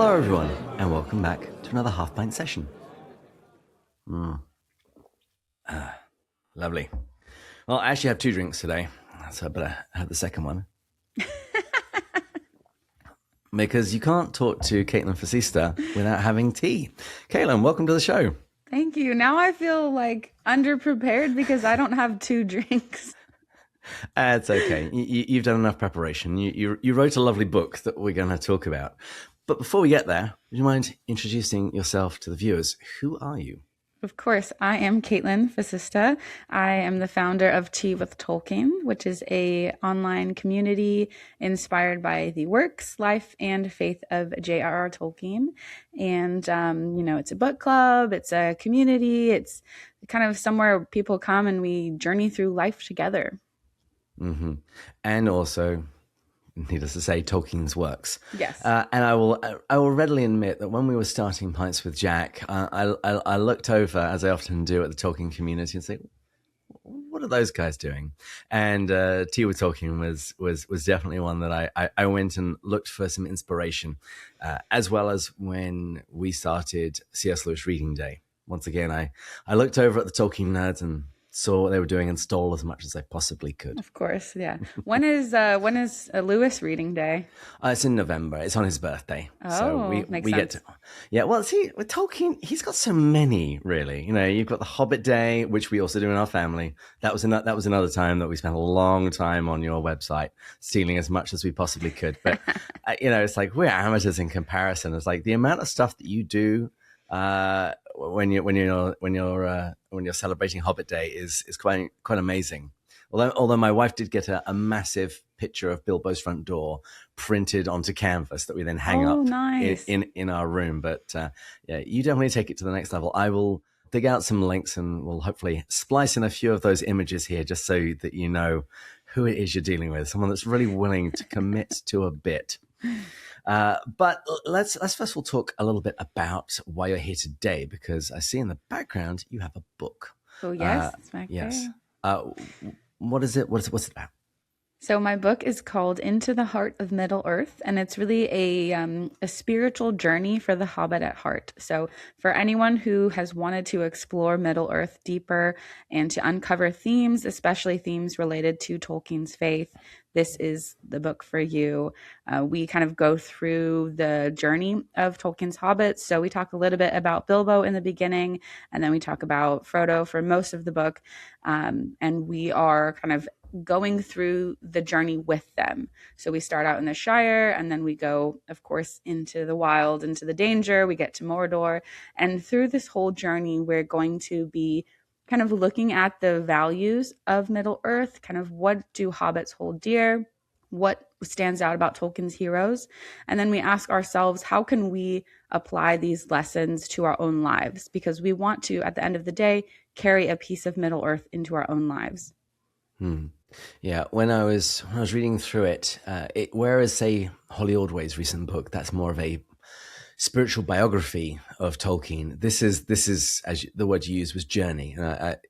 Hello everyone, and welcome back to another Half Pint session. Lovely. Well, I actually have 2 drinks today, so I better have the second one. Because you can't talk to Kaitlyn Facista without having tea. Kaitlyn, welcome to the show. Thank you. Now I feel like underprepared because I don't have 2 drinks. It's okay. You've done enough preparation. You wrote a lovely book that we're going to talk about. But before we get there, would you mind introducing yourself to the viewers? Who are you? Of course, I am Kaitlyn Facista. I am the founder of Tea with Tolkien, which is a online community inspired by the works, life, and faith of J.R.R. Tolkien. And, it's a book club, it's a community, it's kind of somewhere people come and we journey through life together. Mm-hmm. And also, needless to say, Tolkien's works. Yes. And I will readily admit that when we were starting Pints with Jack, I looked over, as I often do, at the Tolkien community and say, what are those guys doing? And Tea with Tolkien was definitely one that I went and looked for some inspiration, as well as when we started C.S. Lewis Reading Day. Once again, I looked over at the Tolkien nerds and saw what they were doing and stole as much as I possibly could. Of course, yeah. When is Lewis Reading Day? It's in November. It's on his birthday. Oh, so makes we sense. get to, yeah. Well, see, with Tolkien, he's got so many. Really, you've got the Hobbit Day, which we also do in our family. That was another time that we spent a long time on your website, stealing as much as we possibly could. But it's like we're amateurs in comparison. It's like the amount of stuff that you do when you're celebrating Hobbit Day is quite amazing. Although my wife did get a massive picture of Bilbo's front door printed onto canvas that we then hang up nice. in our room. But you definitely take it to the next level. I will dig out some links and we'll hopefully splice in a few of those images here just so that you know who it is you're dealing with. Someone that's really willing to commit to a bit. But let's first of all talk a little bit about why you're here today, because I see in the background you have a book. Oh yes, it's back yes. there. What is it? What's it about? So my book is called Into the Heart of Middle Earth, and it's really a spiritual journey for the Hobbit at heart. So for anyone who has wanted to explore Middle Earth deeper and to uncover themes, especially themes related to Tolkien's faith, this is the book for you. We kind of go through the journey of Tolkien's hobbits. So we talk a little bit about Bilbo in the beginning, and then we talk about Frodo for most of the book. And we are kind of going through the journey with them. So we start out in the Shire, and then we go, of course, into the wild, into the danger. We get to Mordor. And through this whole journey, we're going to be kind of looking at the values of Middle Earth, kind of what do hobbits hold dear, what stands out about Tolkien's heroes. And then we ask ourselves, how can we apply these lessons to our own lives? Because we want to, at the end of the day, carry a piece of Middle Earth into our own lives. Yeah, when I was reading through it, whereas say Holly Ordway's recent book, that's more of a spiritual biography of Tolkien. This is as the word you used was journey,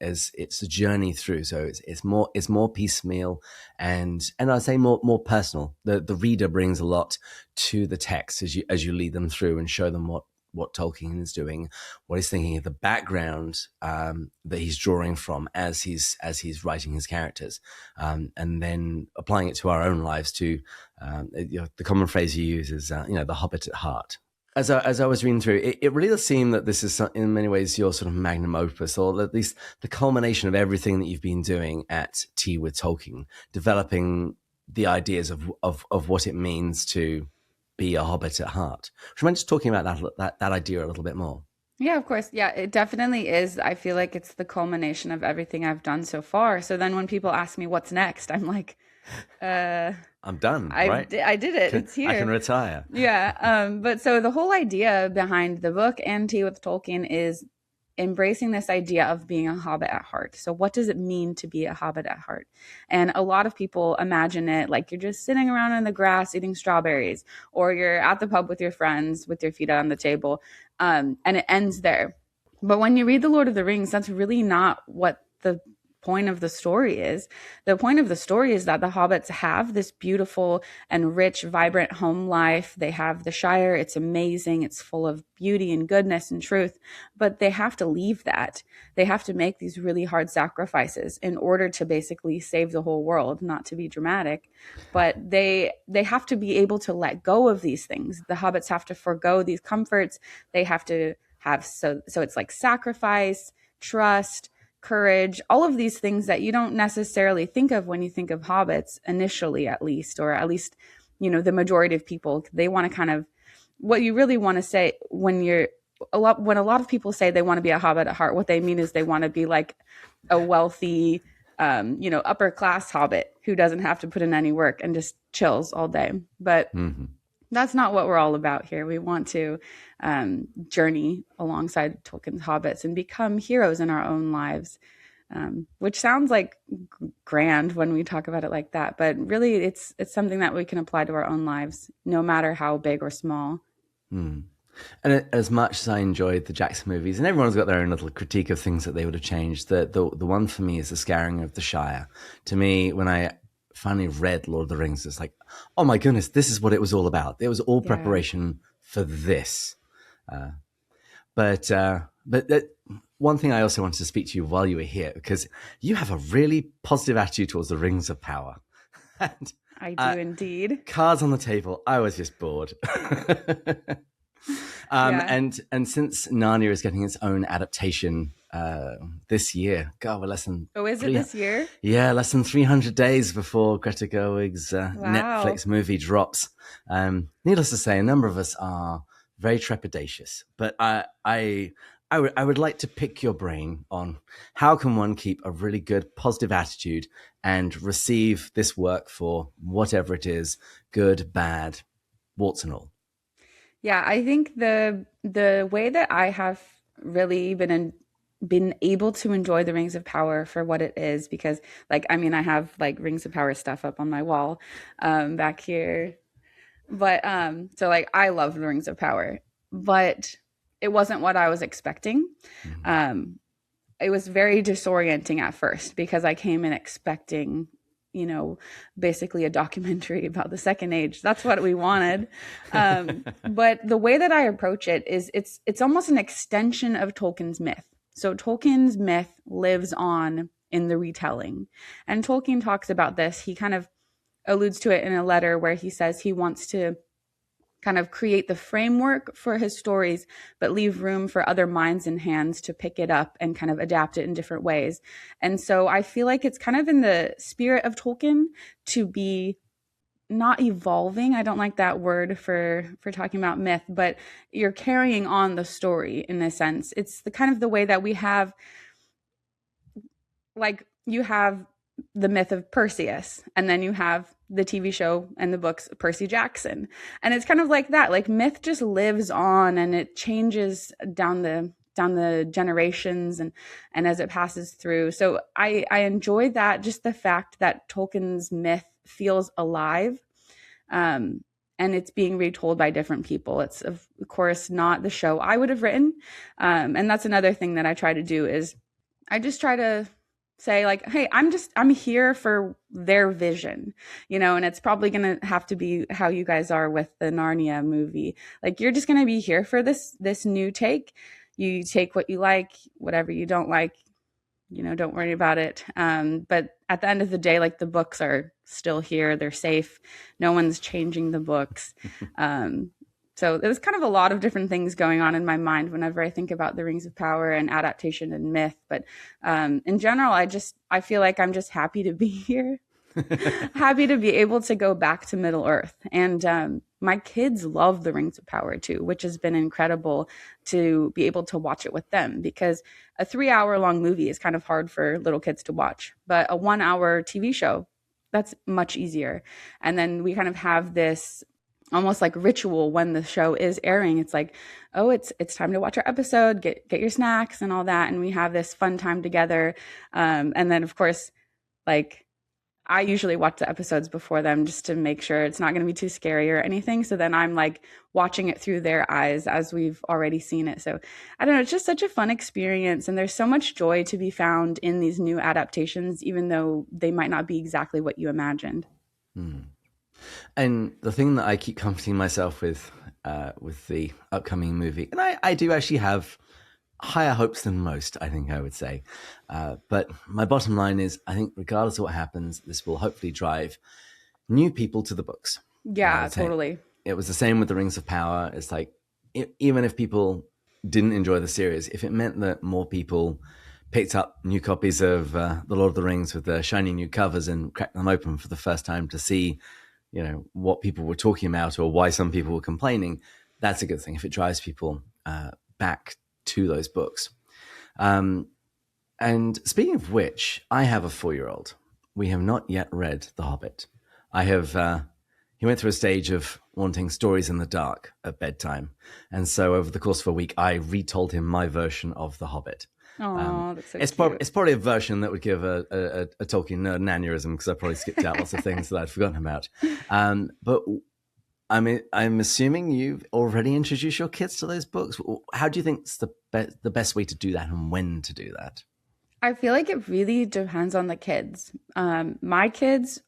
as it's a journey through. So it's more piecemeal and I'd say more personal. The reader brings a lot to the text as you lead them through and show them what Tolkien is doing, what he's thinking, the background that he's drawing from as he's writing his characters, and then applying it to our own lives. To the common phrase you use is the Hobbit at heart. As I was reading through, it really does seem that this is in many ways your sort of magnum opus, or at least the culmination of everything that you've been doing at Tea with Tolkien, developing the ideas of what it means to be a hobbit at heart. Would you mind just talking about that idea a little bit more? Yeah, of course. Yeah, it definitely is. I feel like it's the culmination of everything I've done so far. So then when people ask me what's next, I'm like, I'm done, right? I did it. It's here. I can retire. Yeah. But so the whole idea behind the book and Tea with Tolkien is embracing this idea of being a hobbit at heart. So what does it mean to be a hobbit at heart? And a lot of people imagine it like you're just sitting around in the grass eating strawberries, or you're at the pub with your friends with your feet on the table, and it ends there. But when you read The Lord of the Rings, that's really not what the point of the story is. The point of the story is that the hobbits have this beautiful and rich, vibrant home life. They have the Shire. It's amazing. It's full of beauty and goodness and truth, but they have to leave that. They have to make these really hard sacrifices in order to basically save the whole world, not to be dramatic, but they have to be able to let go of these things. The hobbits have to forego these comforts. They have to have, so it's like sacrifice, trust, courage, all of these things that you don't necessarily think of when you think of hobbits initially, at least, or at least, the majority of people, they want to kind of, what you really want to say when when a lot of people say they want to be a hobbit at heart, what they mean is they want to be like a wealthy, upper class hobbit who doesn't have to put in any work and just chills all day. But that's not what we're all about here. We want to journey alongside Tolkien's hobbits and become heroes in our own lives, which sounds like grand when we talk about it like that. But really, it's something that we can apply to our own lives, no matter how big or small. And as much as I enjoyed the Jackson movies, and everyone's got their own little critique of things that they would have changed, the one for me is the scouring of the Shire. To me, when I finally read Lord of the Rings, it's like, oh my goodness, this is what it was all about. It was all preparation for this. But one thing I also wanted to speak to you while you were here, because you have a really positive attitude towards the Rings of Power. And, I do indeed. Cards on the table. I was just bored. And since Narnia is getting its own adaptation this year, God, we're less than... Oh, is it this year? Yeah, less than 300 days before Greta Gerwig's Netflix movie drops. Needless to say, a number of us are very trepidatious, but I would like to pick your brain on how can one keep a really good positive attitude and receive this work for whatever it is, good, bad, warts and all. Yeah, I think the way that I have really been able to enjoy the Rings of Power for what it is, because I have like Rings of Power stuff up on my wall back here. But so I love the Rings of Power, but it wasn't what I was expecting. It was very disorienting at first because I came in expecting, basically a documentary about the Second Age. That's what we wanted. But the way that I approach it is it's almost an extension of Tolkien's myth. So Tolkien's myth lives on in the retelling. And Tolkien talks about this. He kind of alludes to it in a letter where he says he wants to kind of create the framework for his stories, but leave room for other minds and hands to pick it up and kind of adapt it in different ways. And so I feel like it's kind of in the spirit of Tolkien to be not evolving. I don't like that word for talking about myth, but you're carrying on the story in a sense. It's the kind of the way that we have, you have the myth of Perseus, and then you have the TV show and the books Percy Jackson. And it's kind of like that, myth just lives on and it changes down the generations and as it passes through. So I enjoy that, just the fact that Tolkien's myth feels alive. And it's being retold by different people. It's of course not the show I would have written. And that's another thing that I try to do is I just try to say hey, I'm here for their vision, and it's probably going to have to be how you guys are with the Narnia movie. You're just going to be here for this new take. You take what you like, whatever you don't like, don't worry about it. But at the end of the day, the books are still here. They're safe. No one's changing the books. So there's kind of a lot of different things going on in my mind whenever I think about the Rings of Power and adaptation and myth. But in general, I feel like I'm just happy to be here, happy to be able to go back to Middle Earth. And my kids love the Rings of Power too, which has been incredible to be able to watch it with them, because a 3-hour long movie is kind of hard for little kids to watch, but a 1-hour TV show, that's much easier. And then we kind of have this almost ritual when the show is airing. It's oh, it's time to watch our episode, get your snacks and all that. And we have this fun time together. And then of course, I usually watch the episodes before them just to make sure it's not going to be too scary or anything. So then I'm like watching it through their eyes as we've already seen it. So I don't know, it's just such a fun experience. And there's so much joy to be found in these new adaptations, even though they might not be exactly what you imagined. And the thing that I keep comforting myself with the upcoming movie, and I do actually have higher hopes than most, I think I would say. But my bottom line is, I think regardless of what happens, this will hopefully drive new people to the books. Yeah, totally. It was the same with the Rings of Power. It's like, even if people didn't enjoy the series, if it meant that more people picked up new copies of The Lord of the Rings with the shiny new covers and cracked them open for the first time to see, what people were talking about or why some people were complaining, that's a good thing if it drives people back to those books. And speaking of which, I have a 4-year-old. We have not yet read The Hobbit. He went through a stage of wanting stories in the dark at bedtime. And so over the course of a week, I retold him my version of The Hobbit. Oh, that's so It's cute. it's probably a version that would give a Tolkien nerd an aneurysm, because I probably skipped out lots of things that I'd forgotten about. But I'm assuming you've already introduced your kids to those books. How do you think is the best way to do that, and when to do that? I feel like it really depends on the kids. My kids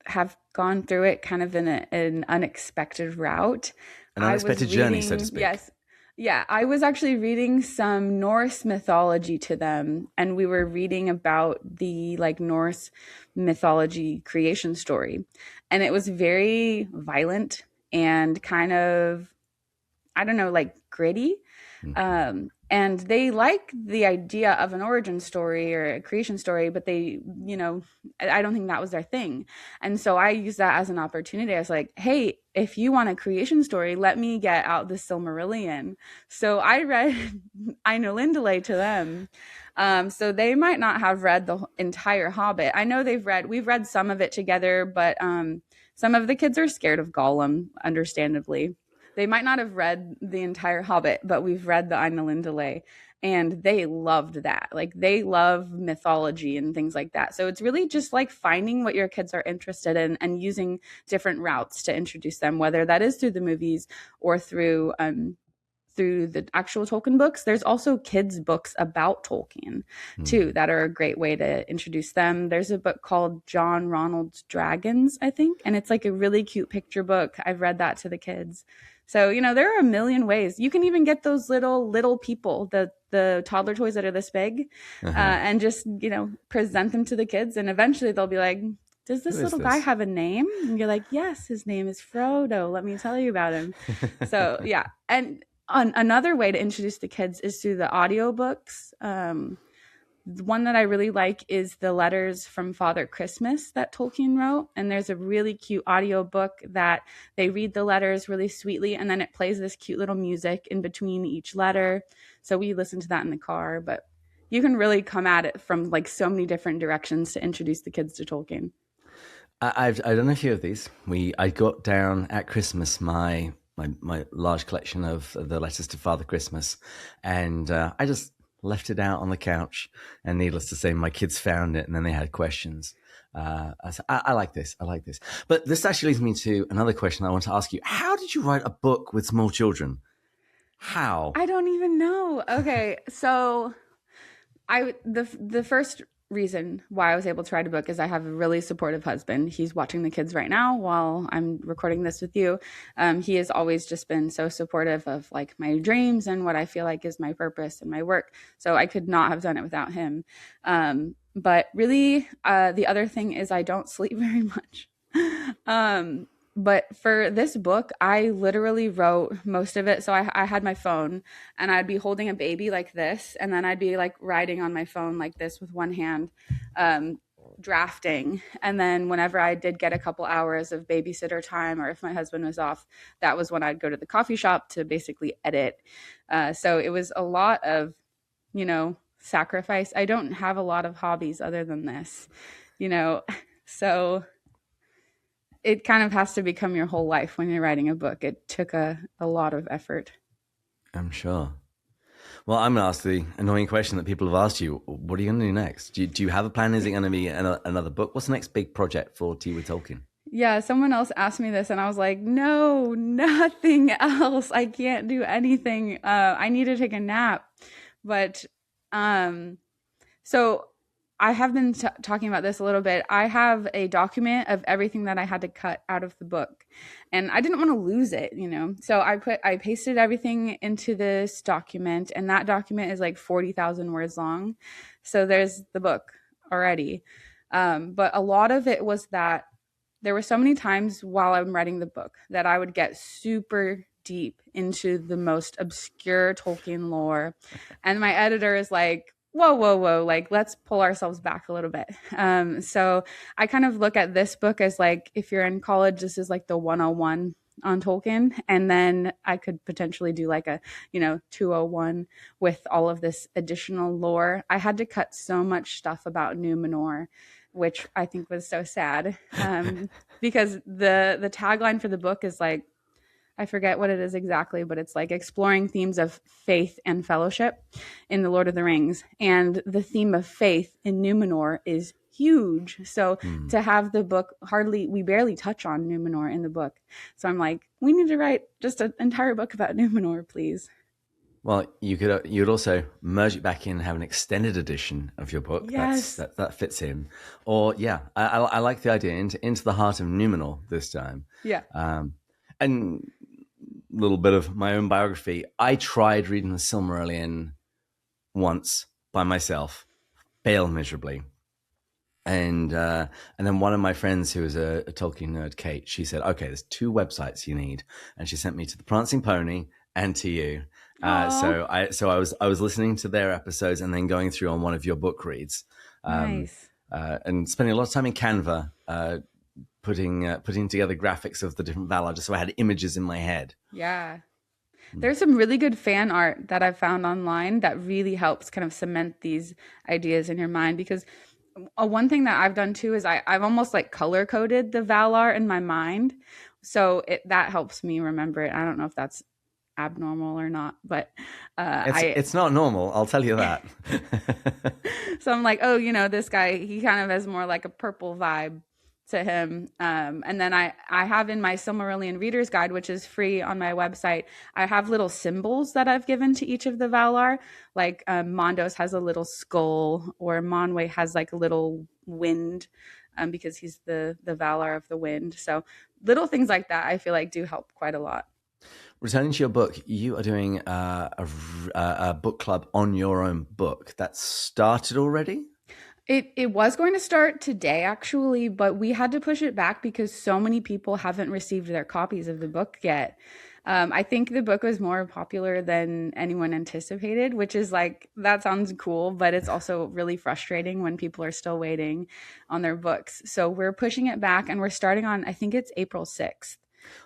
have gone through it kind of in an unexpected route. An I was unexpected journey, so to reading, speak. yes, yeah, I was actually reading some Norse mythology to them, and we were reading about the like Norse mythology creation story. And it was very violent and kind of, I don't know, like gritty. Mm-hmm. And they like the idea of an origin story or a creation story, but they, I don't think that was their thing. And so I used that as an opportunity. I was like, hey, if you want a creation story, let me get out the Silmarillion. So I read Ainulindale to them. So they might not have read the entire Hobbit. I know we've read some of it together, but some of the kids are scared of Gollum, understandably. They might not have read the entire Hobbit, but we've read the Ainulindale, and they loved that. Like they love mythology and things like that. So it's really just like finding what your kids are interested in and using different routes to introduce them, whether that is through the movies or through the actual Tolkien books. There's also kids' books about Tolkien too that are a great way to introduce them. There's a book called John Ronald's Dragons, I think, and it's like a really cute picture book. I've read that to the kids. So, there are a million ways. You can even get those little people, the toddler toys that are this big, Uh-huh. and just, present them to the kids. And eventually they'll be like, does Who this is little guy this? have a name? And you're like, yes, his name is Frodo. Let me tell you about him. So, yeah. And another way to introduce the kids is through the audiobooks. The one that I really like is the Letters from Father Christmas that Tolkien wrote. And there's a really cute audio book that they read the letters really sweetly, and then it plays this cute little music in between each letter. So we listen to that in the car, but you can really come at it from like so many different directions to introduce the kids to Tolkien. I've done a few of these. I got down at Christmas my large collection of the letters to Father Christmas, and I just left it out on the couch. And needless to say, my kids found it, and then they had questions. I said, I like this. I like this. But this actually leads me to another question I want to ask you. How did you write a book with small children? How? I don't even know. Okay, so the first reason why I was able to write a book is I have a really supportive husband. He's watching the kids right now while I'm recording this with you. He has always just been so supportive of like my dreams and what I feel like is my purpose and my work. So I could not have done it without him. But really, the other thing is I don't sleep very much. Um, but for this book, I literally wrote most of it. So I had my phone, and I'd be holding a baby like this, and then I'd be like writing on my phone like this with one hand, drafting. And then whenever I did get a couple hours of babysitter time, or if my husband was off, that was when I'd go to the coffee shop to basically edit. So it was a lot of, sacrifice. I don't have a lot of hobbies other than this, you know, so it kind of has to become your whole life when you're writing a book. It took a lot of effort. I'm sure. Well, I'm going to ask the annoying question that people have asked you. What are you going to do next? Do you have a plan? Is it going to be another book? What's the next big project for Tea with Tolkien? Yeah, someone else asked me this, and I was like, no, nothing else. I can't do anything. I need to take a nap. But um, so I have been talking about this a little bit. I have a document of everything that I had to cut out of the book, and I didn't want to lose it, you know. So I pasted everything into this document, and that document is like 40,000 words long. So there's the book already. But a lot of it was that there were so many times while I'm writing the book that I would get super deep into the most obscure Tolkien lore. And my editor is like, whoa, whoa, whoa, like, let's pull ourselves back a little bit. So I kind of look at this book as like, if you're in college, this is like the 101 on Tolkien. And then I could potentially do like a, 201 with all of this additional lore. I had to cut so much stuff about Numenor, which I think was so sad, because the tagline for the book is like, I forget what it is exactly, but it's like exploring themes of faith and fellowship in the Lord of the Rings. And the theme of faith in Numenor is huge. So to have the book, we barely touch on Numenor in the book. So I'm like, we need to write just an entire book about Numenor, please. Well, you'd also merge it back in and have an extended edition of your book. Yes. That fits in. Or yeah, I like the idea into the heart of Numenor this time. Yeah. And a little bit of my own biography. I tried reading the Silmarillion once by myself, failed miserably. And then one of my friends who is a Tolkien nerd, Kate, she said, "Okay, there's 2 websites you need," and she sent me to the Prancing Pony and to you. So I was listening to their episodes and then going through on one of your book reads, Nice. and spending a lot of time in Canva, putting together graphics of the different Valar, just so I had images in my head. Yeah. There's some really good fan art that I've found online that really helps kind of cement these ideas in your mind, because one thing that I've done too is I've almost like color coded the Valar in my mind. So that helps me remember it. I don't know if that's abnormal or not, but it's not normal, I'll tell you that. So I'm like, oh, this guy, he kind of has more like a purple vibe to him. And then I have in my Silmarillion Reader's Guide, which is free on my website, I have little symbols that I've given to each of the Valar. Like Mondos has a little skull, or Manwë has like a little wind, because he's the Valar of the wind. So little things like that I feel like do help quite a lot. Returning to your book, you are doing a book club on your own book. That started already? It was going to start today, actually, but we had to push it back because so many people haven't received their copies of the book yet. I think the book was more popular than anyone anticipated, which is like, that sounds cool, but it's also really frustrating when people are still waiting on their books. So we're pushing it back, and we're starting on, I think it's April 6th.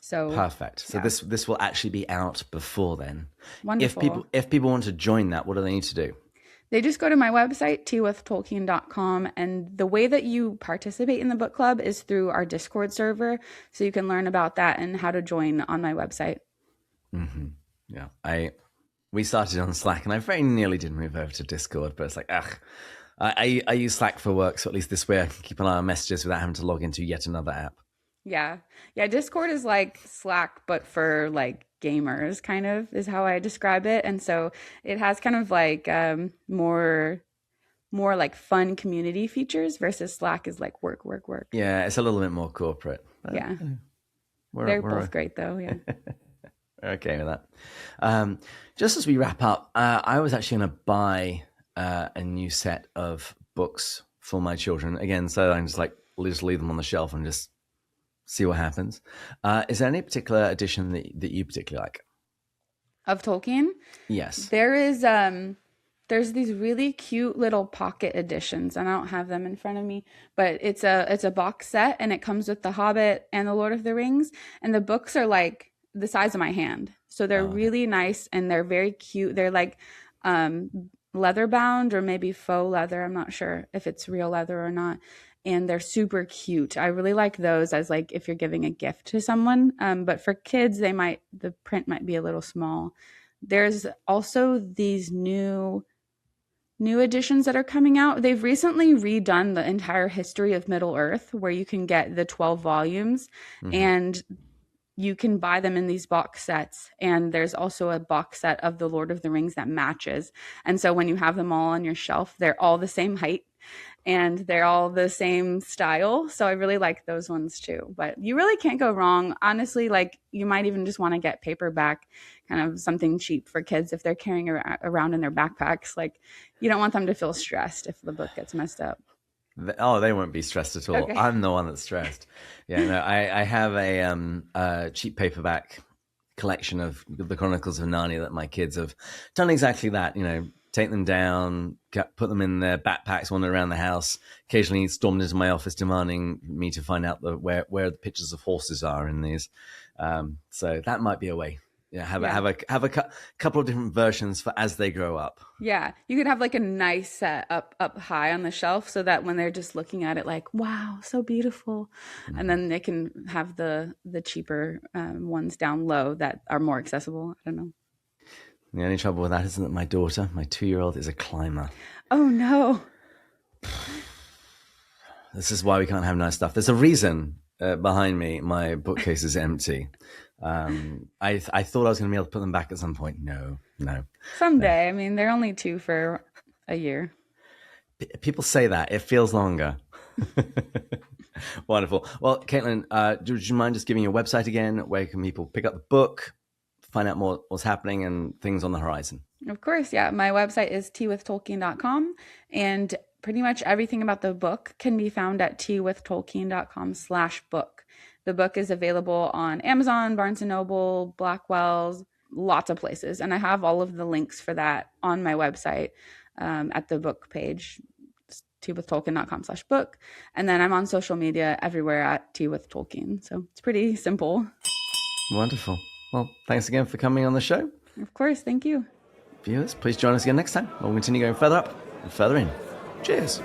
So perfect. So yeah. this will actually be out before then. Wonderful. If people want to join that, what do they need to do? They just go to my website, teawithtolkien.com, and the way that you participate in the book club is through our Discord server, so you can learn about that and how to join on my website. Mm-hmm. Yeah, we started on Slack, and I very nearly did move over to Discord, but it's like, I use Slack for work, so at least this way I can keep an eye on messages without having to log into yet another app. Yeah. Discord is like Slack, but for like gamers, kind of is how I describe it. And so it has kind of like more like fun community features, versus Slack is like work. Yeah, it's a little bit more corporate. Yeah. They're both great though. Yeah. Okay with that. Just as we wrap up, I was actually going to buy a new set of books for my children again, so I can just leave them on the shelf and just see what happens. Is there any particular edition that you particularly like of Tolkien? Yes, there is. There's these really cute little pocket editions, and I don't have them in front of me, but it's a box set, and it comes with The Hobbit and The Lord of the Rings, and the books are like the size of my hand, so they're really nice, and they're very cute. They're like leather bound, or maybe faux leather. I'm not sure if it's real leather or not. And they're super cute. I really like those as like if you're giving a gift to someone. But for kids, the print might be a little small. There's also these new editions that are coming out. They've recently redone the entire history of Middle Earth, where you can get the 12 volumes, and you can buy them in these box sets. And there's also a box set of the Lord of the Rings that matches. And so when you have them all on your shelf, they're all the same height and they're all the same style. So I really like those ones too. But you really can't go wrong. Honestly, like you might even just want to get paperback, kind of something cheap for kids if they're carrying around in their backpacks. Like you don't want them to feel stressed if the book gets messed up. Oh, they won't be stressed at all. Okay. I'm the one that's stressed. Yeah, no, I have a cheap paperback collection of the Chronicles of Narnia that my kids have done exactly that. Take them down, put them in their backpacks, wander around the house. Occasionally, stormed into my office demanding me to find out where the pictures of horses are in these. So that might be a way. Have a couple of different versions for as they grow up. Yeah, you could have like a nice set up high on the shelf so that when they're just looking at it, like, wow, so beautiful, and then they can have the cheaper ones down low that are more accessible. I don't know. The only trouble with that isn't that my daughter, my 2-year-old, is a climber. Oh no! This is why we can't have nice stuff. There's a reason behind me. My bookcase is empty. I thought I was going to be able to put them back at some point. No. Someday. I mean, they're only 2 for a year. People say that. It feels longer. Wonderful. Well, Kaitlyn, would you mind just giving your website again? Where can people pick up the book, find out more what's happening and things on the horizon? Of course, yeah. My website is teawithtolkien.com, and pretty much everything about the book can be found at teawithtolkien.com/book. The book is available on Amazon, Barnes & Noble, Blackwell's, lots of places. And I have all of the links for that on my website at the book page, teawithtolkien.com/book. And then I'm on social media everywhere at teawithtolkien. So it's pretty simple. Wonderful. Well, thanks again for coming on the show. Of course. Thank you. Viewers, please join us again next time. We'll continue going further up and further in. Cheers.